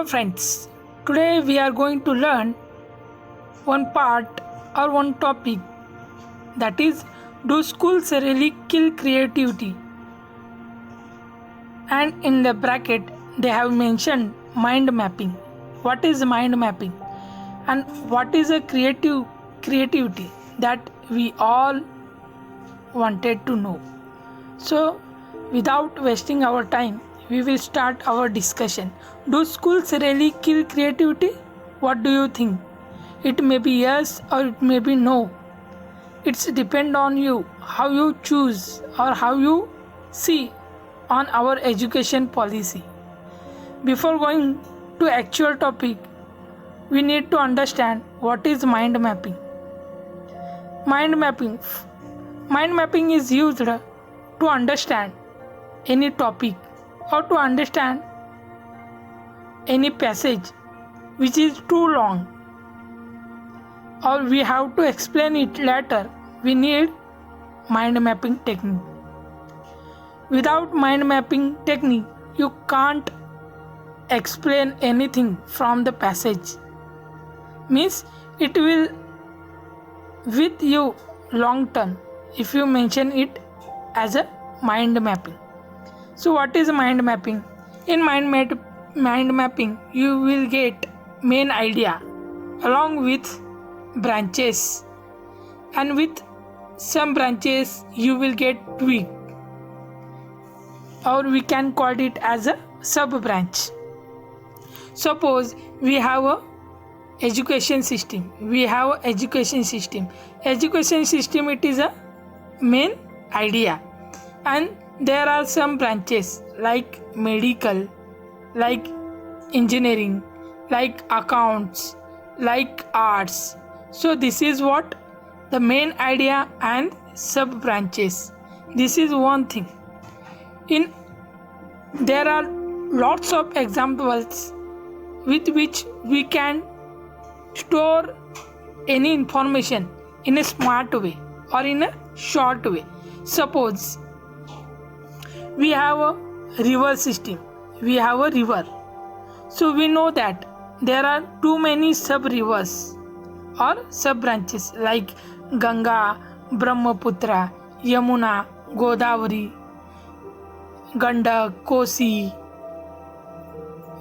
Hello friends, today we are going to learn one part or one topic, that is, do schools really kill creativity? And in the bracket they have mentioned mind mapping. What is mind mapping and what is a creativity that we all wanted to know. So without wasting our time, we will start our discussion. Do schools really kill creativity? What do you think? It may be yes or it may be no. It's depend on you, how you choose or how you see on our education policy. Before going to actual topic, we need to understand what is mind mapping. Mind mapping is used to understand any topic or to understand any passage which is too long or we have to explain it later. We need mind mapping technique. Without mind mapping technique, you can't explain anything from the passage. Means it will with you long term if you mention it as a mind mapping. So what is mind mapping? In mind mapping, you will get main idea along with branches, and with some branches you will get tweak, or we can call it as a sub branch. Suppose we have a education system. Education system, it is a main idea, and there are some branches like medical, like engineering, like accounts, like arts. So this is what the main idea and sub branches. This is one thing. There are lots of examples with which we can store any information in a smart way or in a short way. Suppose we have a river system, we have a river. So we know that there are too many sub rivers or sub branches like Ganga, Brahmaputra, Yamuna, Godavari, Gandak, Kosi,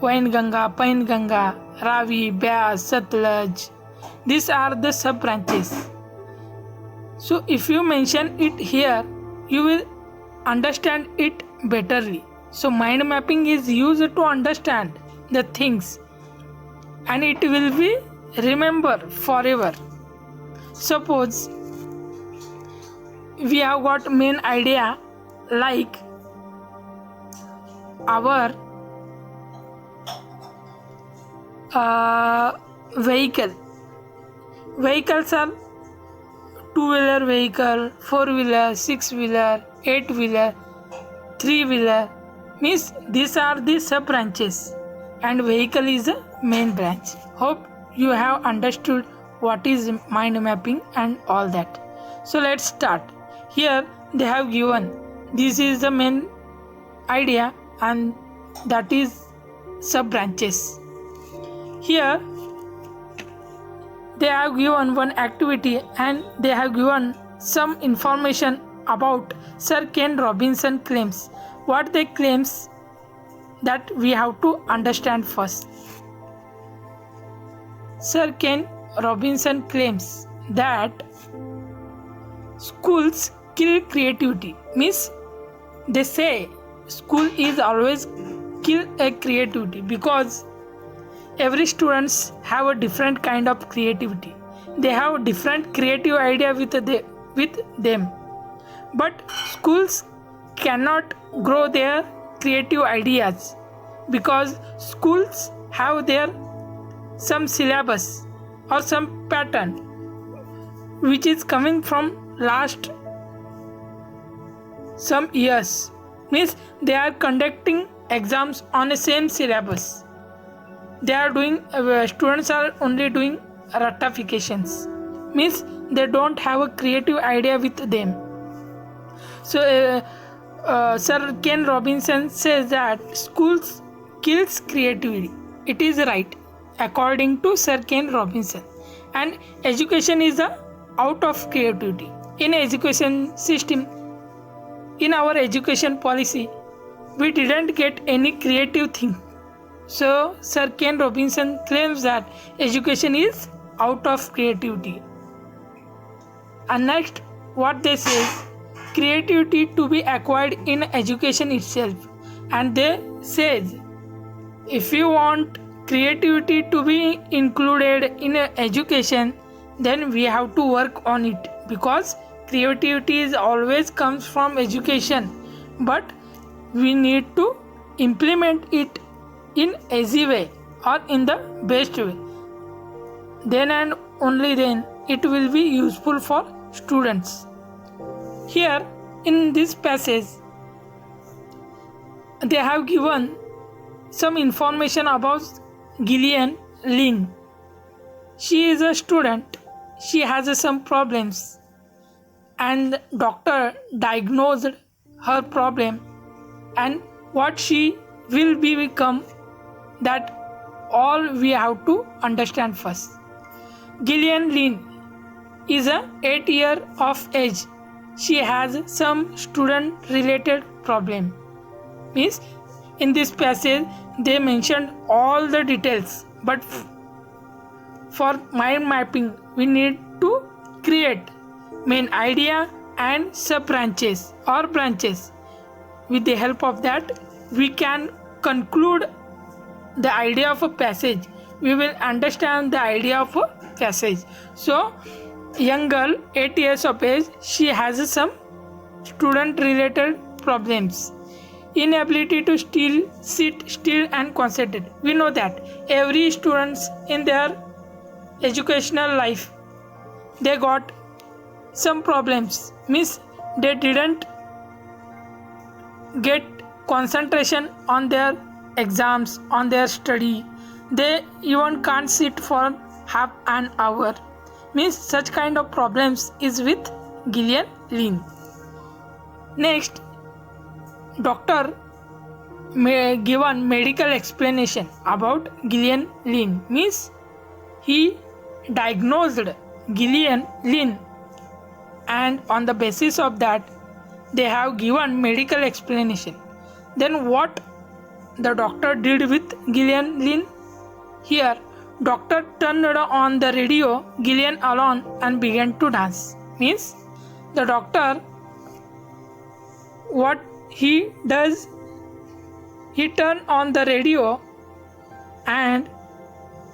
Wainganga, Painganga, Ravi, Beas, Satluj. These are the sub branches. So if you mention it here, you will understand it betterly. So mind mapping is used to understand the things, and it will be remember forever. Suppose we have got main idea like our vehicles are two-wheeler vehicle, four-wheeler, six-wheeler, eight-wheeler, three-wheeler. Means these are the sub branches and vehicle is the main branch. Hope you have understood what is mind mapping and all that. So let's start. Here they have given this is the main idea and that is sub branches. Here they have given one activity and they have given some information about Sir Ken Robinson claims. What they claims that we have to understand first. Sir Ken Robinson claims that schools kill creativity. Means they say school is always kill a creativity because every students have a different kind of creativity. They have different creative idea with them. But schools cannot grow their creative ideas because schools have their some syllabus or some pattern which is coming from last some years. Means they are conducting exams on the same syllabus. They are doing students are only doing ratifications. Means they don't have a creative idea with them. So Sir Ken Robinson says that schools kills creativity. it is right according to Sir Ken Robinson. And education is the out of creativity. In education system, in our education policy, we didn't get any creative thing. So Sir Ken Robinson claims that education is out of creativity. And next, what they say, creativity to be acquired in education itself. And they says, if you want creativity to be included in education, then we have to work on it, because creativity is always comes from education, but we need to implement it in easy way or in the best way. Then and only then it will be useful for students. Here in this passage, they have given some information about Gillian Lynn. She is a student. She has some problems, and doctor diagnosed her problem and what she will become, that all we have to understand first. Gillian Lynn is a 8 year of age. She has some student related problem. Means in this passage they mentioned all the details, but for mind mapping we need to create main idea and sub branches or branches. With the help of that we can conclude the idea of a passage. We will understand the idea of a passage. So young girl, 8 years of age, she has some student related problems. Inability to sit still and concentrate. We know that every students in their educational life, they got some problems. Means they didn't get concentration on their exams, on their study. They even can't sit for half an hour. Means such kind of problems is with Gillian Lynn. Next, doctor given medical explanation about Gillian Lynn. Means he diagnosed Gillian Lynn, and on the basis of that they have given medical explanation. Then what the doctor did with Gillian Lynn? Here doctor turned on the radio, Gillian alone, and began to dance. Means the doctor, what he does, he turned on the radio, and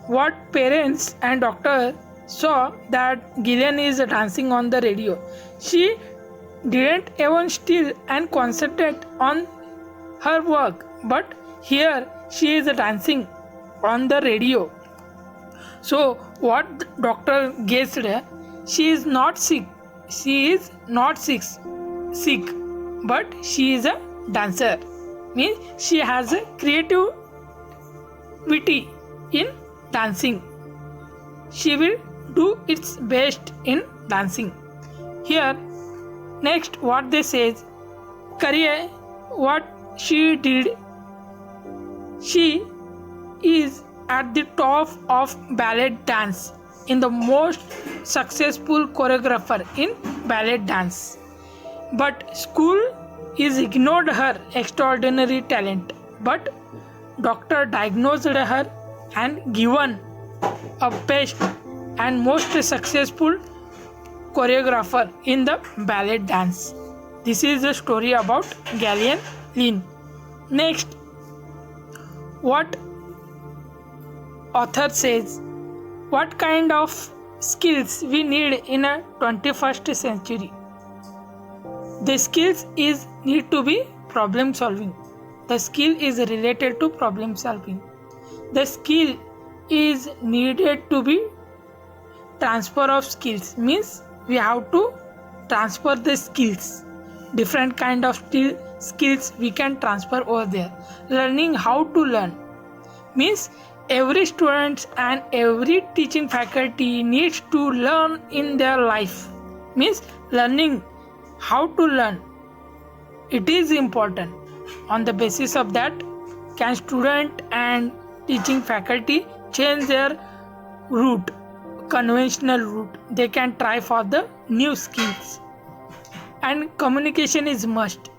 what parents and doctor saw that Gillian is dancing on the radio. She didn't even still and concentrate on her work, but here she is dancing on the radio. So what the doctor guessed, she is not sick. She is not sick, but she is a dancer. Means she has a creativity in dancing. She will do its best in dancing. Here next what they say, career, what she did, she is at the top of ballet dance, in the most successful choreographer in ballet dance. But school is ignored her extraordinary talent, but doctor diagnosed her and given a best and most successful choreographer in the ballet dance. This is the story about Gillian Lynn. Next, what author says, what kind of skills we need in a 21st century. The skills is need to be problem solving. The skill is related to problem solving. The skill is needed to be transfer of skills. Means we have to transfer the skills. Different kind of skills we can transfer over there. Learning how to learn. Means every student and every teaching faculty needs to learn in their life. Means learning how to learn, it is important. On the basis of that, can student and teaching faculty change their route, conventional route. They can try for the new skills. And communication is must.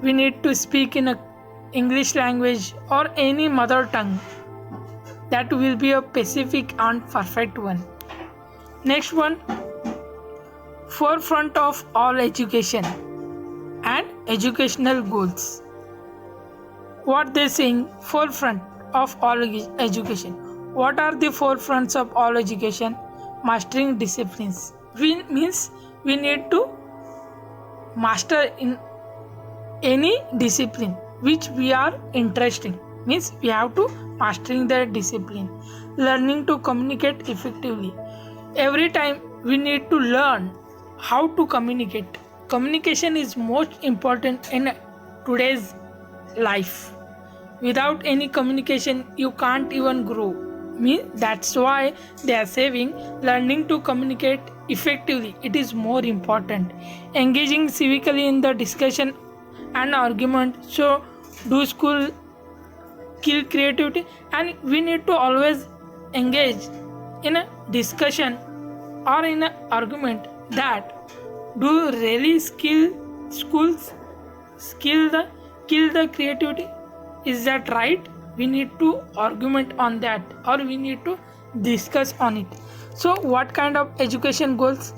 We need to speak in a English language or any mother tongue. That will be a specific and perfect one. Next one, forefront of all education and educational goals. What they saying? Forefront of all education. What are the forefronts of all education? Mastering disciplines. Means we need to master in any discipline which we are interested in. Means we have to mastering the discipline. Learning to communicate effectively. Every time we need to learn how to communicate. Communication is most important in today's life. Without any communication you can't even grow. That's why they are saying learning to communicate effectively. It is more important. Engaging civically in the discussion and argument. So do school kill creativity? And we need to always engage in a discussion or in an argument. That do really schools kill the creativity? Is that right? We need to argument on that, or we need to discuss on it. So what kind of education goals?